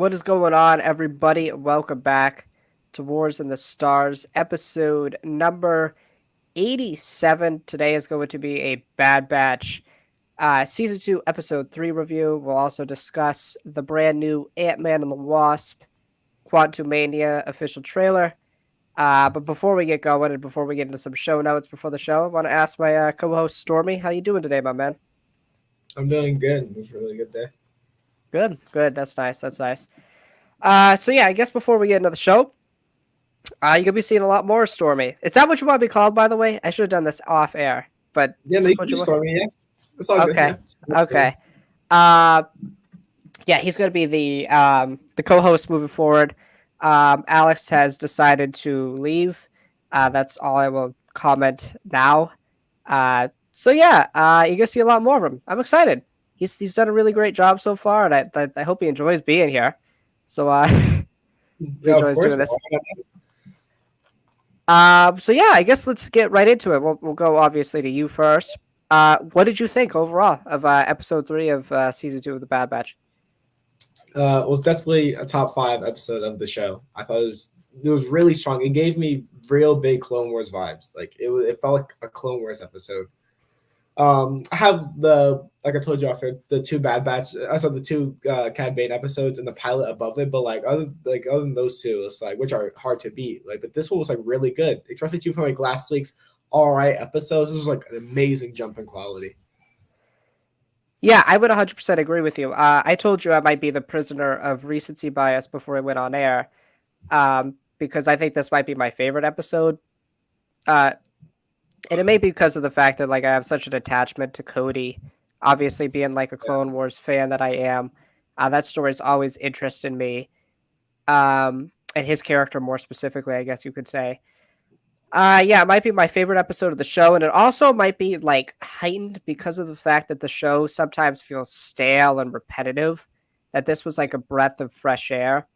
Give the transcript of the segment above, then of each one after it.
What is going on, everybody? Welcome back to Wars in the Stars, episode number 87. Today is going to be a Bad Batch Season 2, Episode 3 review. We'll also discuss the brand new Ant-Man and the Wasp Quantumania official trailer. But before we get going and before we get into some show notes before the show, I want to ask my co-host Stormy, how you doing today, my man? I'm doing good. It was a really good day. Good. That's nice. That's nice. So yeah, I guess before we get into the show, you're gonna be seeing a lot more Stormy. Is that what you want to be called, by the way? I should have done this off air, but Yeah, is no, this you what can you just want? start me. Yeah, it's all good. Okay, Yeah. okay. Uh, yeah, he's gonna be the co-host moving forward. Alex has decided to leave. That's all I will comment now. So yeah, you're gonna see a lot more of him. I'm excited. He's done a really great job so far, and I hope he enjoys being here. So if he Yeah, of enjoys course. doing this. So yeah, I guess let's get right into it. We'll go obviously to you first. What did you think overall of episode 3 of season 2 of the Bad Batch? It was definitely a top 5 episode of the show. I thought it was really strong. It gave me real big Clone Wars vibes. It felt like a Clone Wars episode. I have like I told you after the two Bad Batch. I saw the two Cad Bane episodes and the pilot above it, but other than those two, it's like which are hard to beat. But this one was like really good, especially two from like last week's all right episodes. This was like an amazing jump in quality. Yeah, I would 100% agree with you. I told you I might be the prisoner of recency bias before I went on air, because I think this might be my favorite episode. And it may be because of the fact that like I have such an attachment to Cody, obviously being like a Clone Wars fan that I am. That story's always interested me, and his character more specifically, I guess you could say. Yeah, it might be my favorite episode of the show, and it also might be like heightened because of the fact that the show sometimes feels stale and repetitive. That this was like a breath of fresh air.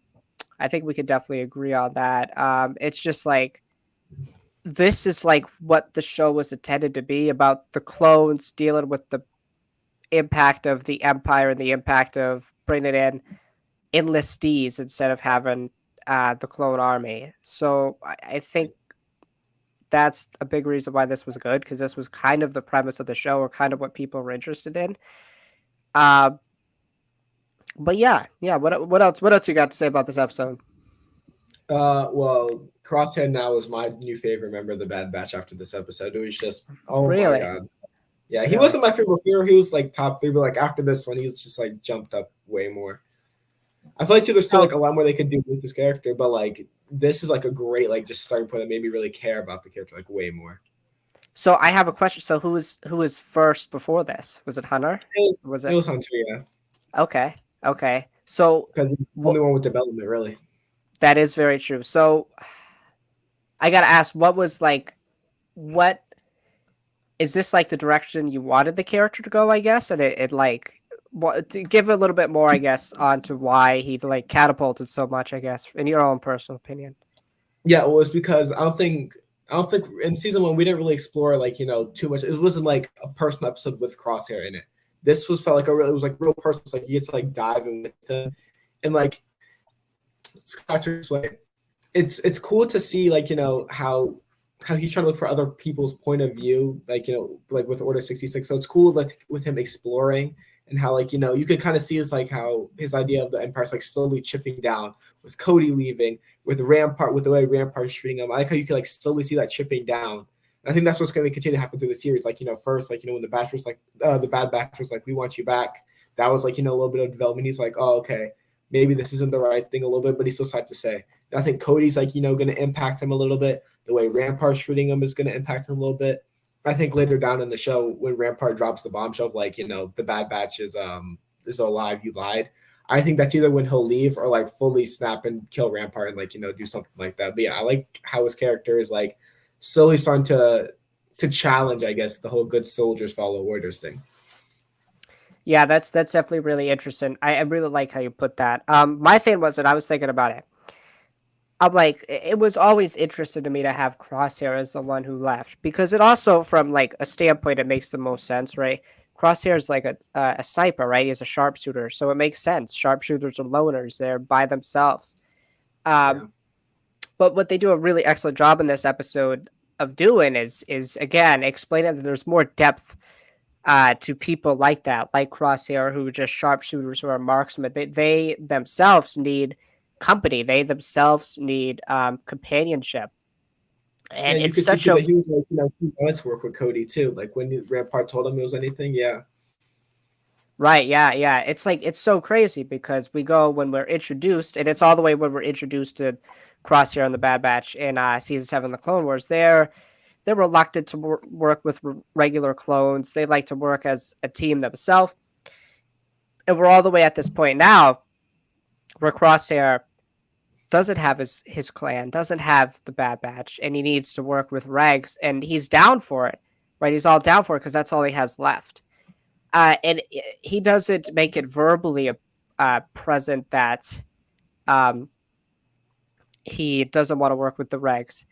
I think we could definitely agree on that. It's just like this is like what the show was intended to be about the clones dealing with the impact of the Empire and the impact of bringing in enlistees instead of having the clone army. So I think that's a big reason why this was good because this was kind of the premise of the show or kind of what people were interested in. Uh, but yeah. What else? What else you got to say about this episode? Well, Crosshair now is my new favorite member of the Bad Batch after this episode. It was just, oh my Really? god. Yeah, he Really? wasn't my favorite before. He was like top 3, but like after this one, he's just like jumped up way more. I feel like too, there's still So like a lot more they could do with this character, but like this is like a great like just starting point that made me really care about the character like way more. so I have a question. So who was first before this? Was it Hunter? Was It it was Hunter, yeah, okay? Okay. So because he's the what only one with development really. that is very true. So I gotta ask, what was like, what is this like the direction you wanted the character to go? I guess, and it like what to give a little bit more, I guess, onto why he like catapulted so much. I guess, in your own personal opinion. Yeah, well, it's because I don't think in season 1 we didn't really explore like too much. It wasn't like a personal episode with Crosshair in it. This was felt like it was like real personal. It's like you get to like dive in with him, and like it's hard to explain. It's cool to see like how he's trying to look for other people's point of view, like like with Order 66. So it's cool like with him exploring and how like you could kind of see is like how his idea of the Empire is like slowly chipping down with Cody leaving, with Rampart, with the way Rampart's treating him. I like how you can like slowly see that chipping down. And I think that's what's going to continue to happen through the series. Like first like when the Batch was like the Bad Batch was like we want you back. That was like a little bit of development. He's like, oh okay, maybe this isn't the right thing a little bit, but he still had to say. And I think Cody's like going to impact him a little bit. The way Rampart's treating him is going to impact him a little bit. I think later down in the show, when Rampart drops the bombshell of like, the Bad Batch is alive, you lied. I think that's either when he'll leave or like fully snap and kill Rampart and like, do something like that. But yeah, I like how his character is like slowly starting to challenge, I guess, the whole good soldiers follow orders thing. Yeah, that's definitely really interesting. I really like how you put that. My thing was that I was thinking about it. I'm like, it was always interesting to me to have Crosshair as the one who left because it also, from like a standpoint, it makes the most sense, right? Crosshair is like a sniper, right? He's a sharpshooter, so it makes sense. Sharpshooters are loners; they're by themselves. Yeah. Um, but what they do a really excellent job in this episode of doing is again explaining that there's more depth to people like that, like Crosshair, who are just sharpshooters or marksmen. They themselves need company. They themselves need companionship, Yeah, and and you it's could see such too a that he was like, he wanted to work with Cody too. Like when Rampart told him it was anything, yeah. right. Yeah, yeah. It's like it's so crazy because we go when we're introduced, and it's all the way when we're introduced to Crosshair and the Bad Batch in season 7, the Clone Wars. They're reluctant to work with regular clones. They like to work as a team themselves, and we're all the way at this point now where Crosshair doesn't have his clan, doesn't have the Bad Batch, and he needs to work with Regs, and he's down for it, right? He's all down for it because that's all he has left. And he doesn't make it verbally present that um, he doesn't want to work with the Regs,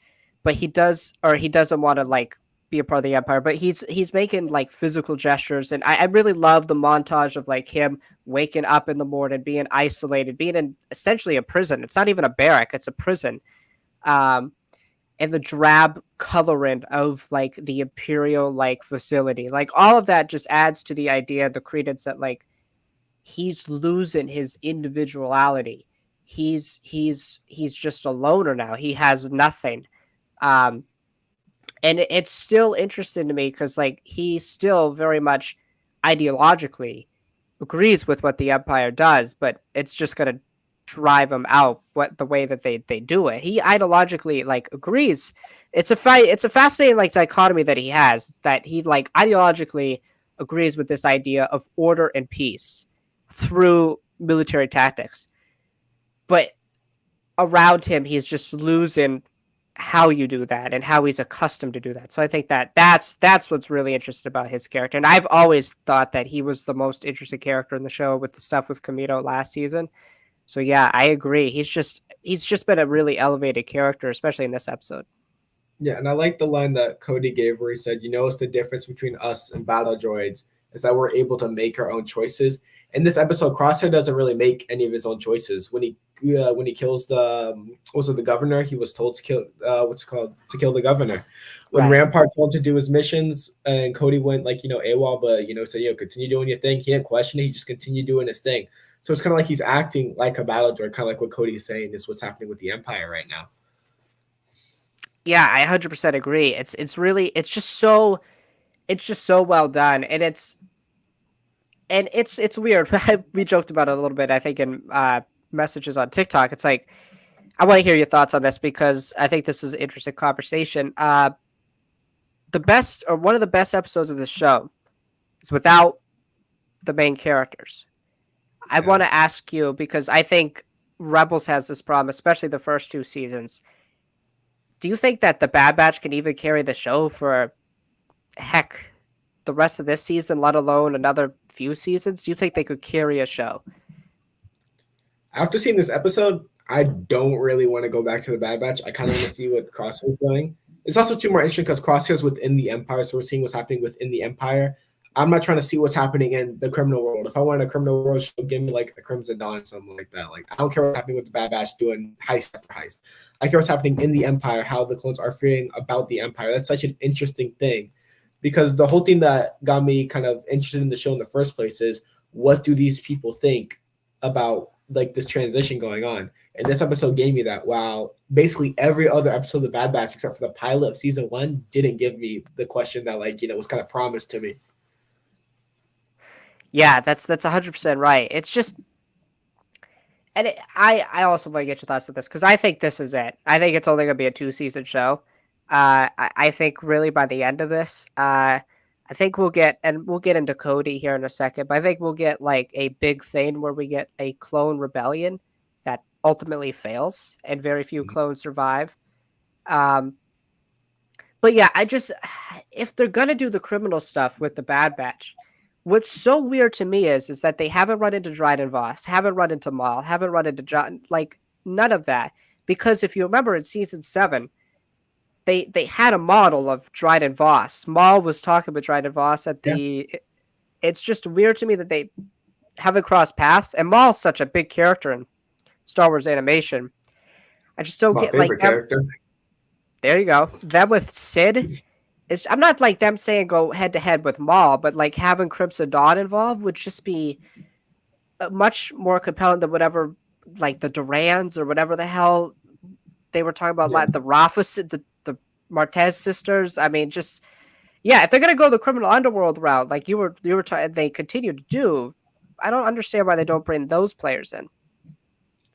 but he does, or he doesn't want to like be a part of the Empire. But he's making like physical gestures, and I really love the montage of like him waking up in the morning, being isolated, being in essentially a prison. It's not even a barrack; it's a prison. Um, and the drab coloring of like the imperial like facility, like all of that just adds to the idea, the credence that like he's losing his individuality. He's just a loner now. He has nothing. Um, and it's still interesting to me because like he still very much ideologically agrees with what the Empire does, but it's just gonna drive him out what the way that they do it. He ideologically like agrees. It's a fascinating like dichotomy that he has, that he like ideologically agrees with this idea of order and peace through military tactics. But around him he's just losing how you do that and how he's accustomed to do that. So I think that that's what's really interesting about his character. And I've always thought that he was the most interesting character in the show with the stuff with Kamino last season. So yeah, I agree. He's just been a really elevated character, especially in this episode. Yeah, and I like the line that Cody gave where he said, it's the difference between us and battle droids is that we're able to make our own choices. In this episode, Crosshair doesn't really make any of his own choices. When he kills the governor, he was told to kill to kill the governor. When Right. Rampart told him to do his missions and Cody went like AWOL, but said continue doing your thing. He didn't question it. He just continued doing his thing. So it's kind of like he's acting like a battle droid, kind of like what Cody's saying is what's happening with the Empire right now. Yeah, I 100% agree. It's just so well done, and it's weird. We joked about it a little bit, I think, in messages on TikTok. It's like I want to hear your thoughts on this because I think this is an interesting conversation. The best or one of the best episodes of the show is without the main characters. I Yeah. want to ask you because I think Rebels has this problem, especially the first two seasons. Do you think that the Bad Batch can even carry the show for heck the rest of this season, let alone another few seasons? Do you think they could carry a show? After seeing this episode, I don't really want to go back to the Bad Batch. I kind of want to see what Crosshair's doing. It's also too more interesting because Crosshair's within the Empire, so we're seeing what's happening within the Empire. I'm not trying to see what's happening in the criminal world. If I want a criminal world show, give me like a Crimson Dawn, something like that. Like I don't care what's happening with the Bad Batch doing heist after heist. I care what's happening in the Empire, how the clones are fearing about the Empire. That's such an interesting thing, because the whole thing that got me kind of interested in the show in the first place is what do these people think about like this transition going on? And this episode gave me that. Wow, basically every other episode of the Bad Batch except for the pilot of season 1 didn't give me the question that was kind of promised to me. Yeah, that's 100% right. It's just, and I also want to get your thoughts on this because I think this is it. I think it's only going to be a 2-season show. I think really by the end of this, I think we'll get into Cody here in a second, but I think we'll get like a big thing where we get a clone rebellion that ultimately fails and very few clones survive. Um, but yeah, if they're gonna do the criminal stuff with the Bad Batch, what's so weird to me is that they haven't run into Dryden Voss, haven't run into Maul, haven't run into John, like none of that. Because if you remember in season 7, they had a model of Dryden Voss. Maul was talking with Dryden Voss at Yeah. the it's just weird to me that they haven't crossed paths. And Maul's such a big character in Star Wars animation. I just don't My get like favorite them. character. There you go. Them with Sid. I'm not like them saying go head to head with Maul, but like having Crimson Dawn involved would just be much more compelling than whatever like the Durans or whatever the hell they were talking about. Yeah. Like the Rafus, the Martez sisters. I mean, just yeah, if they're gonna go the criminal underworld route, like they continue to do, I don't understand why they don't bring those players in.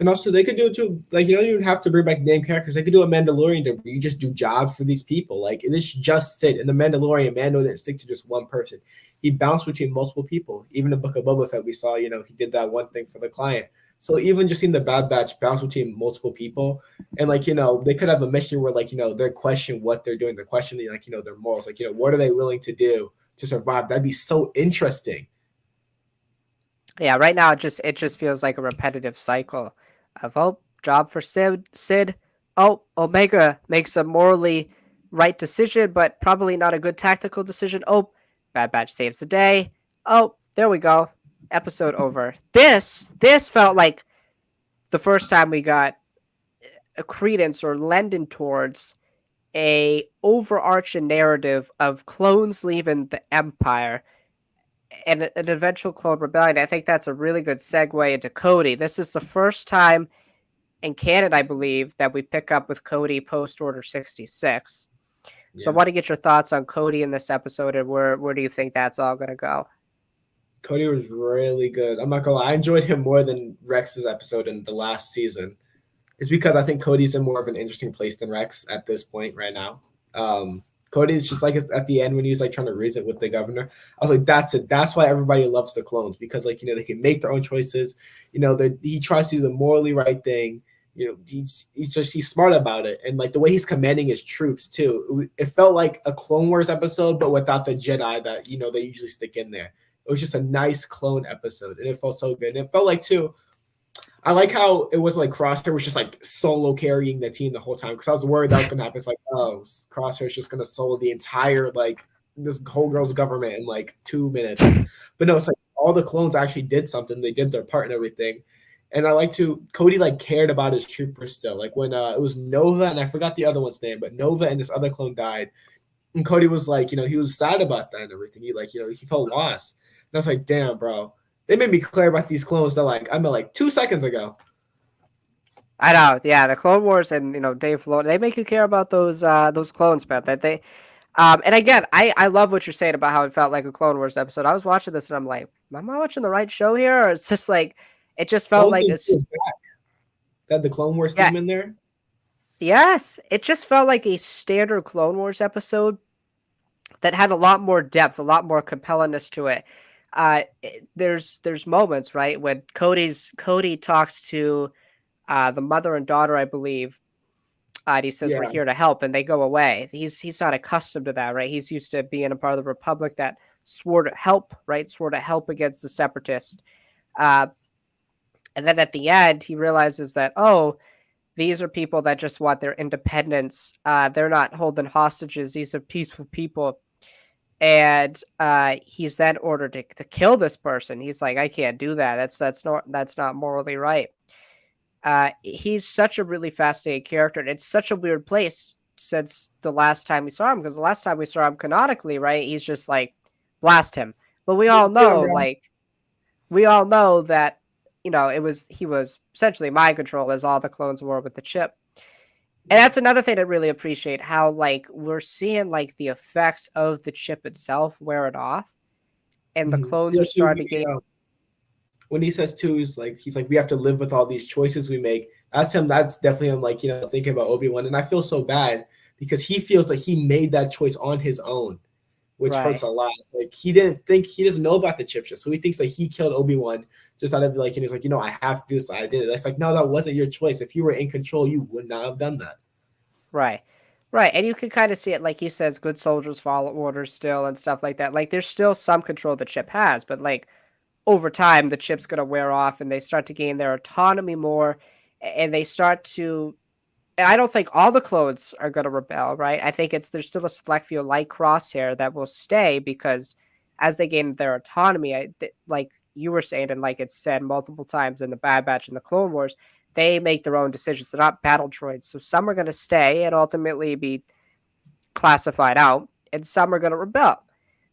And also, they could do it too. Like, you don't even have to bring back name characters. They could do a Mandalorian where you just do jobs for these people. Like, this just sit in the Mandalorian. Mando didn't stick to just one person. He bounced between multiple people. Even in the Book of Boba Fett, we saw, he did that one thing for the client. So even just seeing the Bad Batch bounce between multiple people, and like, they could have a mission where like, they're questioning what they're doing. They're questioning like, their morals. Like, what are they willing to do to survive? That'd be so interesting. Yeah, right now it just feels like a repetitive cycle of job for Sid. Oh, Omega makes a morally right decision, but probably not a good tactical decision. Oh, Bad Batch saves the day. Oh, there we go. Episode over. This felt like the first time we got a credence or lending towards a overarching narrative of clones leaving the Empire and an eventual clone rebellion. I think that's a really good segue into Cody. This is the first time in canon, I believe, that we pick up with Cody post Order 66. So I want to get your thoughts on Cody in this episode, and where do you think that's all going to go? Cody was really good. I'm not gonna lie, I enjoyed him more than Rex's episode in the last season. It's because I think Cody's in more of an interesting place than Rex at this point right now. Cody's just like at the end when he was like trying to reason with the governor. I was like, that's it. That's why everybody loves the clones, because like they can make their own choices. He tries to do the morally right thing. He's smart about it, and like the way he's commanding his troops too. It felt like a Clone Wars episode, but without the Jedi that they usually stick in there. It was just a nice clone episode, and it felt so good. And it felt like too. I like how it was like Crosshair was just like solo carrying the team the whole time, because I was worried that was gonna happen. It's like, oh, Crosshair's just gonna solo the entire like this whole girl's government in like 2 minutes. But no, it's like all the clones actually did something. They did their part and everything. And I like to Cody like cared about his troopers still. Like when it was Nova and I forgot the other one's name, but Nova and this other clone died. And Cody was like, he was sad about that and everything. He like, he felt lost. And I was like, damn, bro. They made me clear about these clones that like I met like 2 seconds ago. I know, yeah, the Clone Wars and Dave Filoni, they make you care about those clones, man. That they, and again, I love what you're saying about how it felt like a Clone Wars episode. I was watching this and I'm like, am I watching the right show here? Or it's just like, it just felt like that the Clone Wars theme in there. Yes, it just felt like a standard Clone Wars episode that had a lot more depth, a lot more compellingness to it. There's moments, right, when Cody talks to the mother and daughter, I believe, and he says, we're here to help, and they go away. He's not accustomed to that, right? He's used to being a part of the Republic that swore to help, right? Swore to help against the Separatists. And then at the end, he realizes that, these are people that just want their independence. They're not holding hostages. These are peaceful people. And he's then ordered to kill this person. He's like, I can't do that. That's not morally right. He's such a really fascinating character, and it's such a weird place since the last time we saw him, because the last time we saw him canonically, right, he's just like, blast him. But we all know that he was essentially mind control, as all the clones were with the chip. And that's another thing I really appreciate, how like we're seeing like the effects of the chip itself wearing off, and the clones are starting to get. When he says too, he's like we have to live with all these choices we make. That's him. That's definitely him. Like thinking about Obi-Wan, and I feel so bad because he feels like he made that choice on his own, which hurts a lot. It's like he doesn't know about the chip shit, so he thinks that he killed Obi-Wan just out of like, and he's like, I have to do this. I did it. It's like, no, that wasn't your choice. If you were in control, you would not have done that. Right. And you can kind of see it, like he says, good soldiers follow orders still and stuff like that. Like there's still some control the chip has, but like over time, the chip's going to wear off and they start to gain their autonomy more, and they start to. And I don't think all the clones are going to rebel, right? I think there's still a select few like Crosshair that will stay because as they gain their autonomy, like you were saying, and like it's said multiple times in the Bad Batch and the Clone Wars, they make their own decisions. They're not battle droids. So some are going to stay and ultimately be classified out, and some are going to rebel.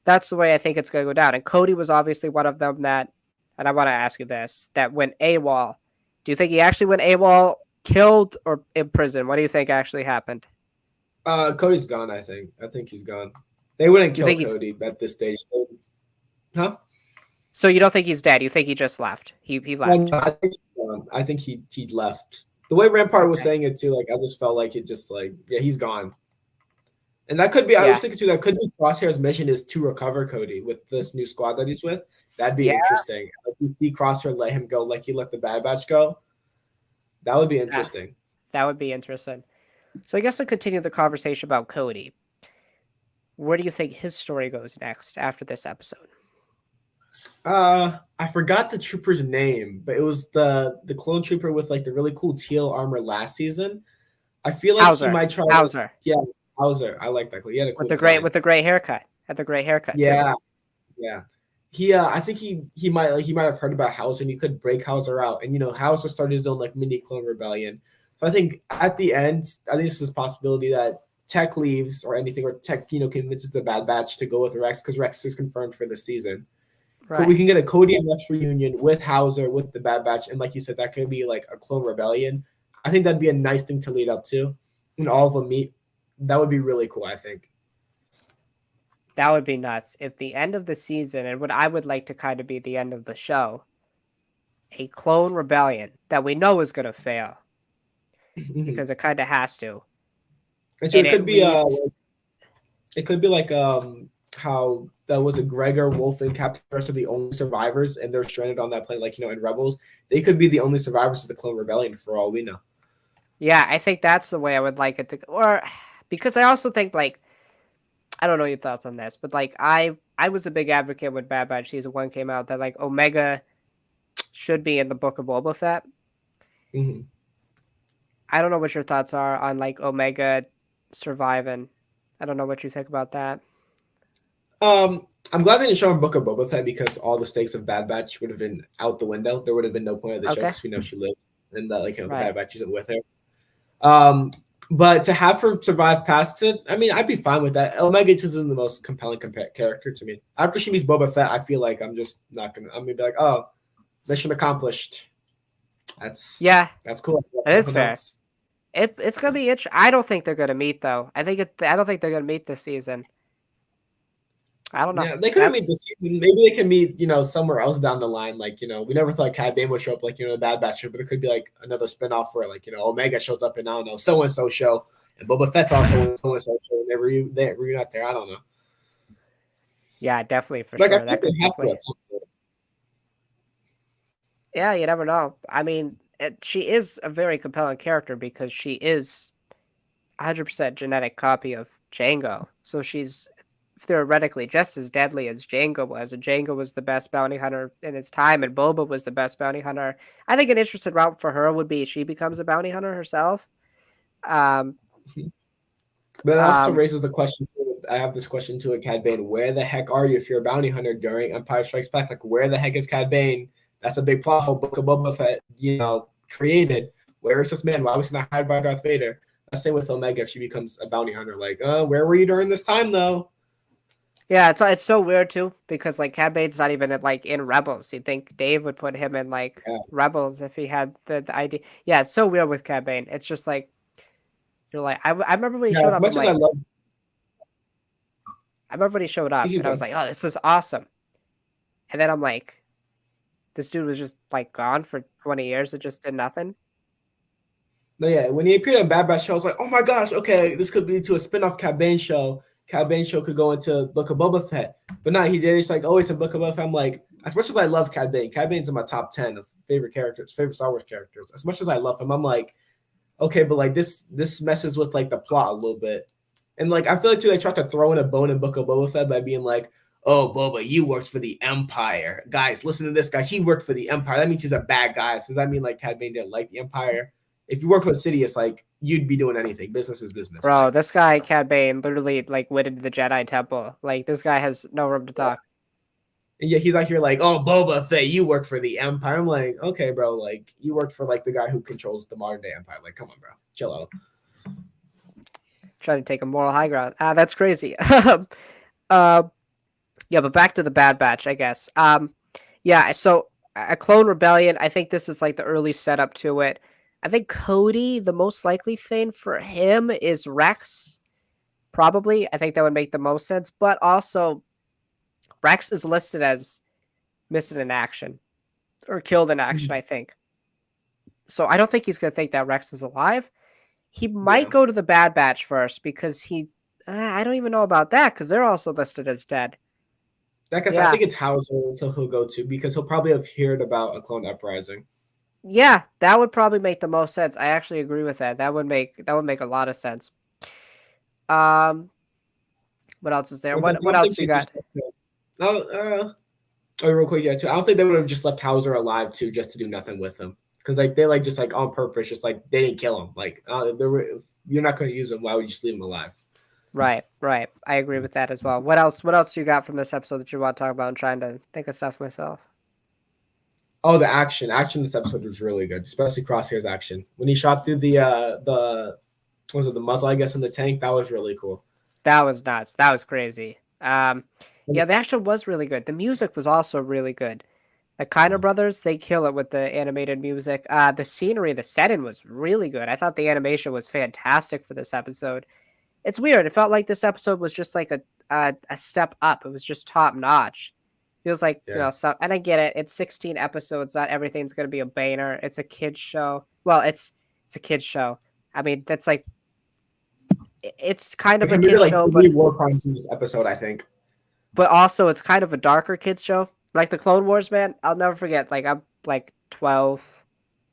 That's the way I think it's going to go down. And Cody was obviously one of them that, and I want to ask you this, that went AWOL. Do you think he actually went AWOL, killed, or in prison? What do you think actually happened? Cody's gone. I think he's gone. They wouldn't You kill think Cody at this stage, huh? So you don't think he's dead? You think he just left? He left. No, I think he's gone. I think he left. The way Rampart was Okay. saying it too, like I just felt like it just like yeah, he's gone. And that could be I was Yeah. thinking too, that could be Crosshair's mission is to recover Cody with this new squad that he's with. That'd be Yeah. interesting. Like you see Crosshair let him go like he let the Bad Batch go. That would be interesting. That would be interesting. So I guess to continue the conversation about Cody, where do you think his story goes next after this episode? I forgot the trooper's name, but it was the clone trooper with like the really cool teal armor last season. I feel like Hauser. he might try. Hauser. Yeah, Hauser. I like that. He had a cool With the gray haircut. Had the gray haircut. Yeah, Too. yeah. I think he might have heard about Hauser and he could break Hauser out. And Hauser started his own like mini clone rebellion. So I think at the end, I think this is a possibility that Tech leaves or anything, or Tech convinces the Bad Batch to go with Rex because Rex is confirmed for the season. Right. So we can get a Cody and Rex reunion with Hauser, with the Bad Batch, and like you said, that could be like a clone rebellion. I think that'd be a nice thing to lead up to, and all of them meet. That would be really cool, I think. That would be nuts. If the end of the season, and what I would like to kind of be the end of the show, a clone rebellion that we know is going to fail because it kind of has to. And so it could be like how that was a Gregor, Wolf, and Captain Crunch are the only survivors, and they're stranded on that plane, like in Rebels. They could be the only survivors of the Clone Rebellion for all we know. Yeah, I think that's the way I would like it to, or because I also think like, I don't know your thoughts on this, but like I was a big advocate when Bad Batch season 1 came out that like Omega should be in the Book of Boba Fett. Mm-hmm. I don't know what your thoughts are on like Omega surviving. I don't know what you think about that. I'm glad they didn't show him Book of Boba Fett because all the stakes of Bad Batch would have been out the window. There would have been no point of the show because we know she lived and that the Bad Batch isn't with her. But to have her survive past it, I mean, I'd be fine with that. Omega isn't the most compelling character to me. After she meets Boba Fett, I feel like I'm just not gonna. I'm gonna be like, oh, mission accomplished. That's cool. That is fair. It's gonna be interesting. I don't think they're gonna meet though. I don't think they're gonna meet this season. I don't know. Yeah, they could meet this season. Maybe they can meet, somewhere else down the line. Like, we never thought Cad Bane would show up, like, the Bad Batch show, but it could be like another spinoff where, like, Omega shows up in, I don't know, so and so show, and Boba Fett's also in so and so show, and they're not there. I don't know. Yeah, definitely for sure. I think they have to. Yeah, you never know. I mean, she is a very compelling character because she is 100% genetic copy of Jango, so she's theoretically just as deadly as Jango was, and Jango was the best bounty hunter in his time, and Boba was the best bounty hunter. I think an interesting route for her would be she becomes a bounty hunter herself. But it also raises the question. I have this question too at Cad Bane: where the heck are you if you're a bounty hunter during Empire Strikes Back? Like, where the heck is Cad Bane? That's a big plot hole. Book of Boba Fett, created. Where is this man? Why was he not hired by Darth Vader? The same with Omega if she becomes a bounty hunter. Like, where were you during this time though? Yeah, it's so weird too because like Cad Bane's not even in Rebels. You'd think Dave would put him in Rebels if he had the idea. Yeah, it's so weird with Cad Bane. It's just like you're like I remember when he showed up. As much as I remember when he showed up and I was like, oh, this is awesome. And then I'm like, this dude was just gone for 20 years and just did nothing. No, yeah. When he appeared on Bad Batch show, I was like, oh my gosh, okay, this could be to a spin-off Cad Bane show. Cad Bane show could go into Book of Boba Fett. But not he did. It's like, oh, it's a Book of Boba Fett. I'm like, as much as I love Cad Bane's in my top 10 of favorite Star Wars characters. As much as I love him, I'm like, okay, but this messes with the plot a little bit. And I feel like too, they tried to throw in a bone in Book of Boba Fett by being like, oh, Boba, you worked for the Empire. Guys, listen to this guy. He worked for the Empire. That means he's a bad guy. So does that mean Cad Bane didn't like the Empire? If you work with Sidious, you'd be doing anything. Business is business. Bro, this guy, Cad Bane, literally went into the Jedi Temple. This guy has no room to talk. And yet he's out here like, oh, Boba Fett, you work for the Empire. I'm like, okay, bro, like you worked for like the guy who controls the modern day Empire. Like, come on, bro, chill out. Trying to take a moral high ground. That's crazy. uh, yeah, but back to the Bad Batch, I guess. Yeah, so a clone rebellion. I think this is like the early setup to it. I think Cody, the most likely thing for him is Rex. Probably, I think that would make the most sense. But also, Rex is listed as missing in action or killed in action. I think so. I don't think he's gonna think that Rex is alive. He might Yeah, go to the Bad Batch first because he. I don't even know about that because they're also listed as dead. like I said, I Yeah, think it's Hauser so he'll go to because he'll probably have heard about a clone uprising. yeah, that would probably make the most sense. I actually agree with that. That would make a lot of sense. Um, what else is there? Because I What don't think else you they got? just oh, real quick, yeah, too. I don't think they would have just left Hauser alive too, just to do nothing with him. Because like they like just like on purpose, just like they didn't kill him. Like they were, if you're not going to use him, why would you just leave him alive? Right, right. I agree with that as well. What else? What else you got from this episode that you want to talk about? I'm trying to think of stuff myself. Oh, the action this episode was really good, especially Crosshair's action when he shot through the what was it, the muzzle, I guess, in the tank. That was really cool. That was nuts. That was crazy. Yeah, the action was really good. The music was also really good. The Kiner brothers, they kill it with the animated music. The scenery, the setting was really good. I thought the animation was fantastic for this episode. It's weird. It felt like this episode was just like a step up. It was just top notch. Feels like Yeah, and I get it. It's 16 episodes. Not everything's gonna be a banger. It's a kids show. Well, it's a kids show. I mean, that's like it's kind they of a committed kids like show, 3 war crimes in this episode, I think. but also it's kind of a darker kids show. Like the Clone Wars, man. I'll never forget. Like I'm like 12.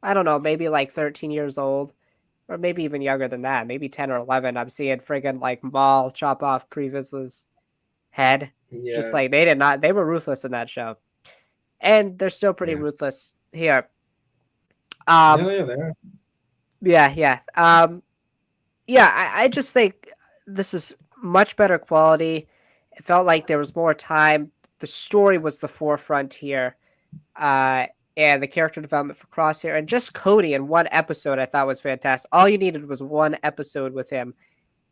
I don't know, maybe like 13 years old, or maybe even younger than that. Maybe 10 or 11. I'm seeing friggin' like Maul chop off Previous's head. Just Yeah, like they did not. They were ruthless in that show, and they're still pretty yeah, ruthless here. yeah, Um, yeah. There. yeah, yeah. Yeah. I just think this is much better quality. It felt like there was more time. The story was the forefront here. Uh, and the character development for Crosshair and just Cody in one episode I thought was fantastic. All you needed was one episode with him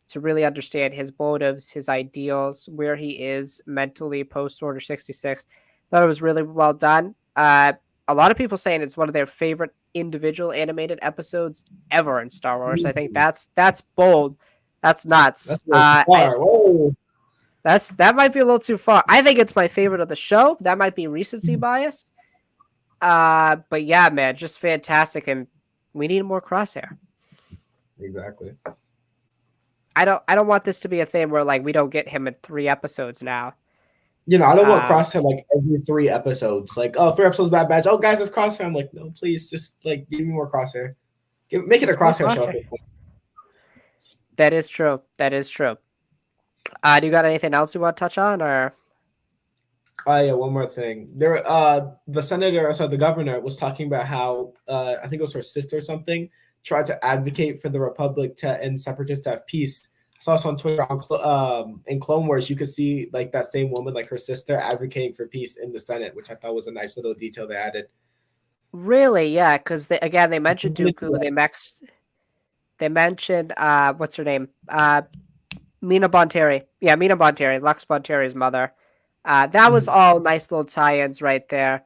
to really understand his motives, his ideals, where he is mentally post Order 66. Thought it was really well done. A lot of people saying it's one of their favorite individual animated episodes ever in Star Wars. I think Ooh, that's bold. That's nuts. that's a little too far. Whoa. That might be a little too far. I think it's my favorite of the show. That might be recency bias. But yeah, man, just fantastic, and we need more Crosshair. Exactly. I don't want this to be a thing where like we don't get him in 3 episodes now. I don't want Um, Crosshair like every 3 episodes. Like, oh, 3 episodes Bad Batch. Oh, guys, it's Crosshair. I'm like, no, please, just like give me more Crosshair. Make it a just more Crosshair show. Crosshair. That is true. That is true. Do you got anything else you want to touch on, or Oh yeah, one more thing. The senator, sorry, the governor was talking about how I think it was her sister or something tried to advocate for the Republic and separatists to have peace. I saw this on Twitter in Clone Wars. You could see like that same woman, like her sister, advocating for peace in the Senate, which I thought was a nice little detail they added. really? Yeah, because they mentioned Dooku. They mentioned what's her name? Mina Bonteri. Yeah, Mina Bonteri, Lux Bonteri's mother. That was all nice little tie-ins right there.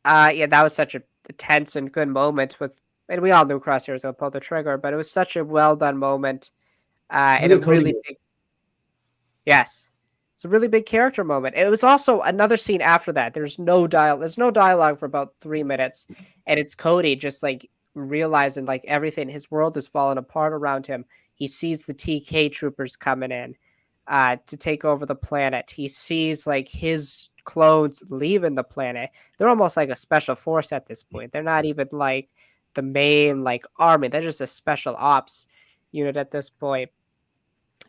Yeah, that was such a tense and good moment with, and we all knew Crosshair was gonna pull the trigger, but it was such a well done moment. It's a And a good Cody. really big, yes, it's a really big character moment. It was also another scene after that. There's no dialogue for about 3 minutes, and it's Cody just like realizing like everything, his world is falling apart around him. He sees the TK troopers coming in to take over the planet. He sees like his clones leaving the planet. They're almost like a special force at this point. They're not even like the main like army. They're just a special ops unit at this point.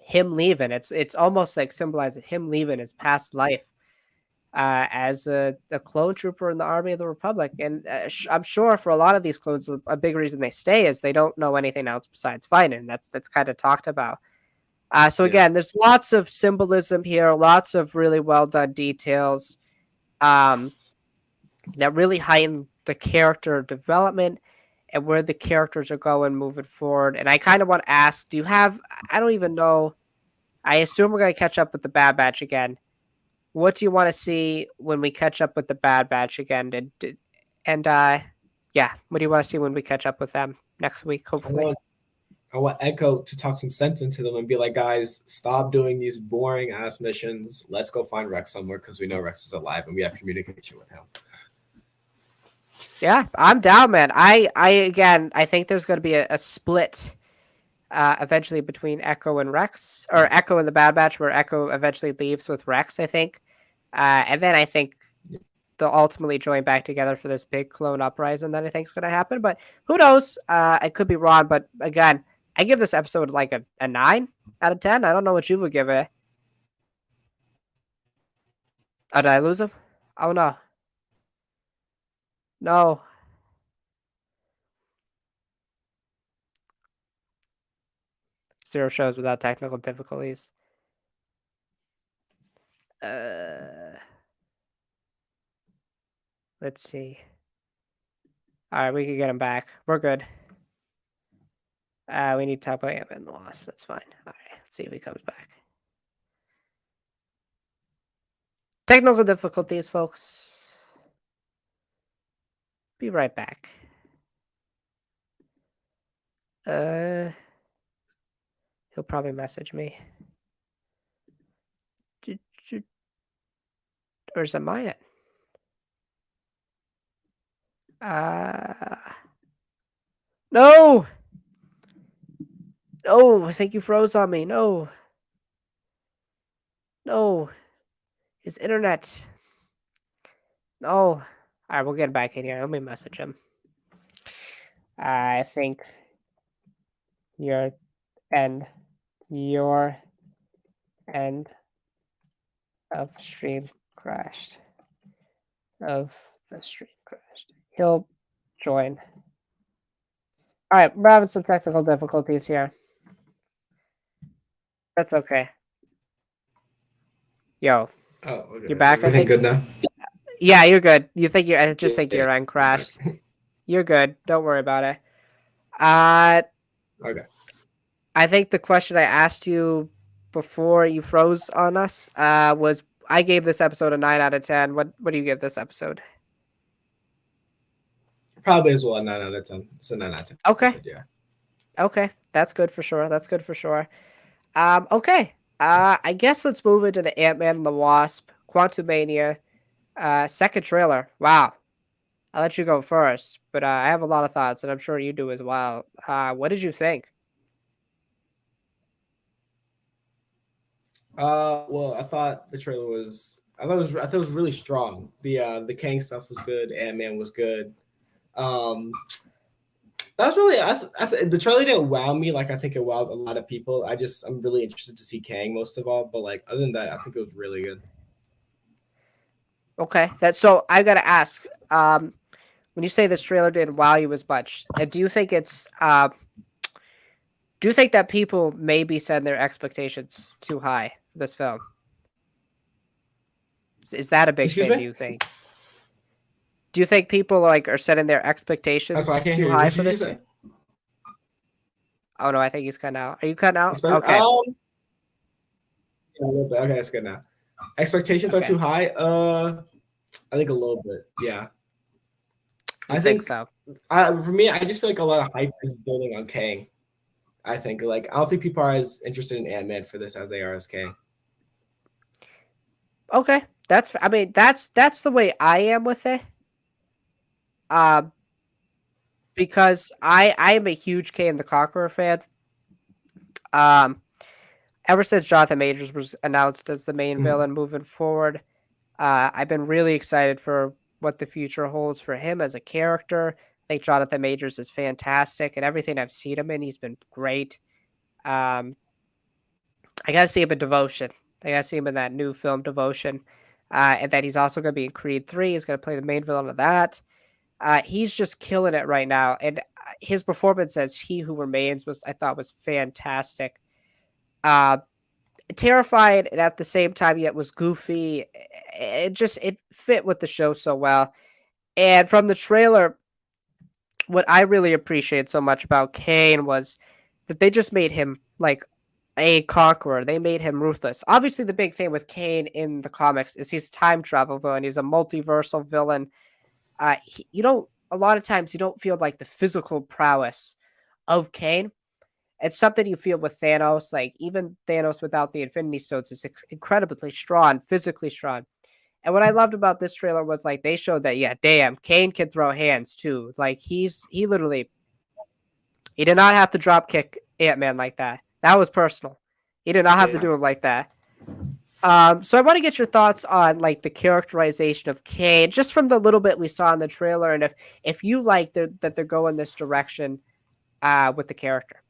Him leaving, it's almost like symbolizing him leaving his past life as a clone trooper in the army of the Republic. And I'm sure for a lot of these clones, a big reason they stay is they don't know anything else besides fighting. That's kind of talked about. So Yeah. again, there's lots of symbolism here, lots of really well done details. um, that really heighten the character development and where the characters are going moving forward. And I kind of want to ask, do you have? I don't even know. I assume we're gonna catch up with the Bad Batch again. What do you want to see when we catch up with the Bad Batch again? And yeah, what do you want to see when we catch up with them next week? I Hopefully. want I want Echo to talk some sense into them and be like, guys, stop doing these boring ass missions. Let's go find Rex somewhere because we know Rex is alive and we have communication with him. Yeah, I'm down, man. I again, I think there's going to be a split eventually between Echo and Rex, or Echo and the Bad Batch, where Echo eventually leaves with Rex, I think. And then I think they'll ultimately join back together for this big clone uprising that I think is going to happen. But who knows? I could be wrong. But again, I give this episode like a 9 out of 10. I don't know what you would give it. Oh, did I lose him? Oh, no. No. Zero shows without technical difficulties. Let's see. All right, we can get him back. We're good. We need to talk about Ant-Man and the Wasp. That's fine. All right, let's see if he comes back. Technical difficulties, folks. Be right back. He'll probably message me. Or is it Maya? No! No, I think you froze on me. No. No. His internet. No. All right, we'll get back in here. Let me message him. I think your end of stream crashed. He'll join. All right, we're having some technical difficulties here. That's okay. Yo, Oh, okay. You're back. Everything good now? Yeah, you're good. I just think your end crashed. You're good. Don't worry about it. Okay. I think the question I asked you before you froze on us was I gave this episode a 9 out of 10. What do you give this episode? Probably as well a 9 out of 10. It's a 9 out of 10. Okay. Said, yeah. Okay. That's good for sure. Okay. I guess let's move into the Ant-Man and the Wasp, Quantumania, second trailer. Wow. I'll let you go first, but I have a lot of thoughts, and I'm sure you do as well. What did you think? Well, I thought the trailer was. I thought it was really strong. The Kang stuff was good. Ant-Man was good. That was really. The trailer didn't wow me like I think it wowed a lot of people. I'm really interested to see Kang most of all. But like other than that, I think it was really good. Okay, so I gotta ask. When you say this trailer didn't wow you as much, do you think it's do you think that people maybe set their expectations too high for this film? Is that a big Excuse thing? me? Do you think? Do you think people like are setting their expectations I can't too hear you. high What for did you this? say? Oh no, I think he's cutting out. Are you cutting out? Yeah, Okay. a little bit. Okay, it's good now. Expectations are too high. I think a little bit. Yeah. I think so. For me, I just feel like a lot of hype is building on Kang. I think I don't think people are as interested in Ant-Man for this as they are as Kang. Okay, that's the way I am with it. Because I am a huge Kang the Conqueror fan. Ever since Jonathan Majors was announced as the main villain moving forward, I've been really excited for what the future holds for him as a character. I think Jonathan Majors is fantastic, and everything I've seen him in, he's been great. I gotta see him in Devotion. I gotta see him in that new film Devotion, and then he's also gonna be in Creed 3. He's gonna play the main villain of that. He's just killing it right now, and his performance as He Who Remains I thought was fantastic. terrified and at the same time yet was goofy. It fit with the show so well. And from the trailer, what I really appreciate so much about Kane was that they just made him like a conqueror. They made him ruthless. Obviously, the big thing with Kane in the comics is he's a time travel villain. He's a multiversal villain. You don't a lot of times you don't feel like the physical prowess of Kane. It's something you feel with Thanos. Like even Thanos without the Infinity Stones is incredibly strong, physically strong. And what I loved about this trailer was like they showed that yeah, damn, Kane can throw hands too. Like he literally he did not have to drop kick Ant-Man like that. That was personal. He did not have to Yeah. do it like that. So I want to get your thoughts on like the characterization of Kane, just from the little bit we saw in the trailer, and if you like that they're going this direction with the character.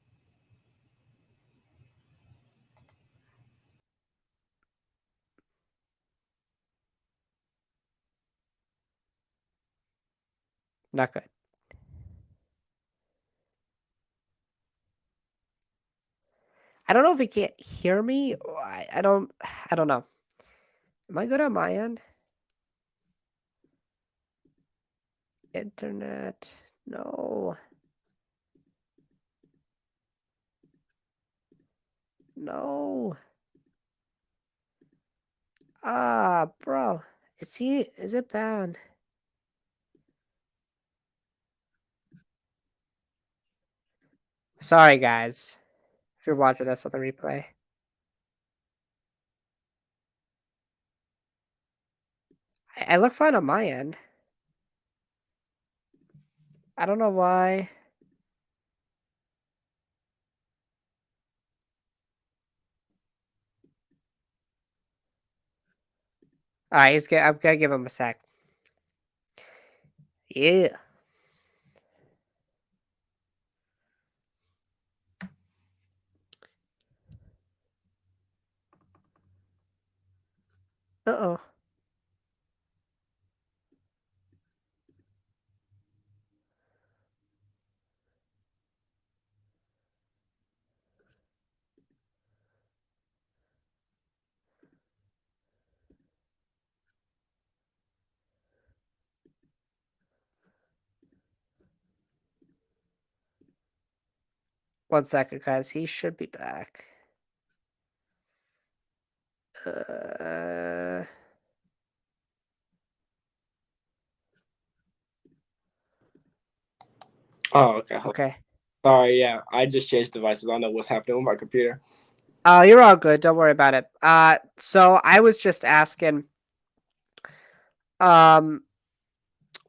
Not good. I don't know if he can't hear me. I don't. I don't know. Am I good on my end? Internet. No. No. Ah, bro. Is he? Is it bad? Sorry, guys. If you're watching this on the replay, I look fine on my end. I don't know why. All right, he's. I'm gonna give him a sec. Yeah. Uh-oh. One second, guys. He should be back. Uh, Oh, okay. okay. Sorry, yeah. I just changed devices. I don't know what's happening with my computer. You're all good. Don't worry about it. So I was just asking, um,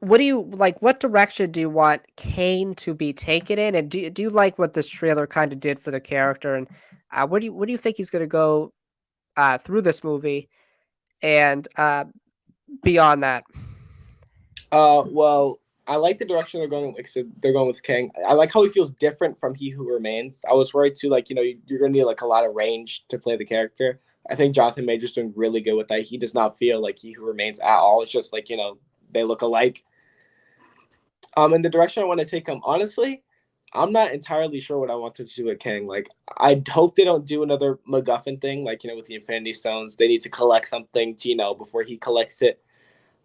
what do you like? What direction do you want Kane to be taken in? And do you like what this trailer kind of did for the character? And what do you think he's gonna go through this movie and beyond that? Well, I like the direction they're going. Like, so they're going with King. I like how he feels different from He Who Remains. I was worried too. Like, you're going to need like a lot of range to play the character. I think Jonathan Major's doing really good with that. He does not feel like He Who Remains at all. It's just like they look alike. In the direction I want to take him, honestly, I'm not entirely sure what I want to do with King. Like, I hope they don't do another MacGuffin thing. Like, with the Infinity Stones, they need to collect something to before he collects it.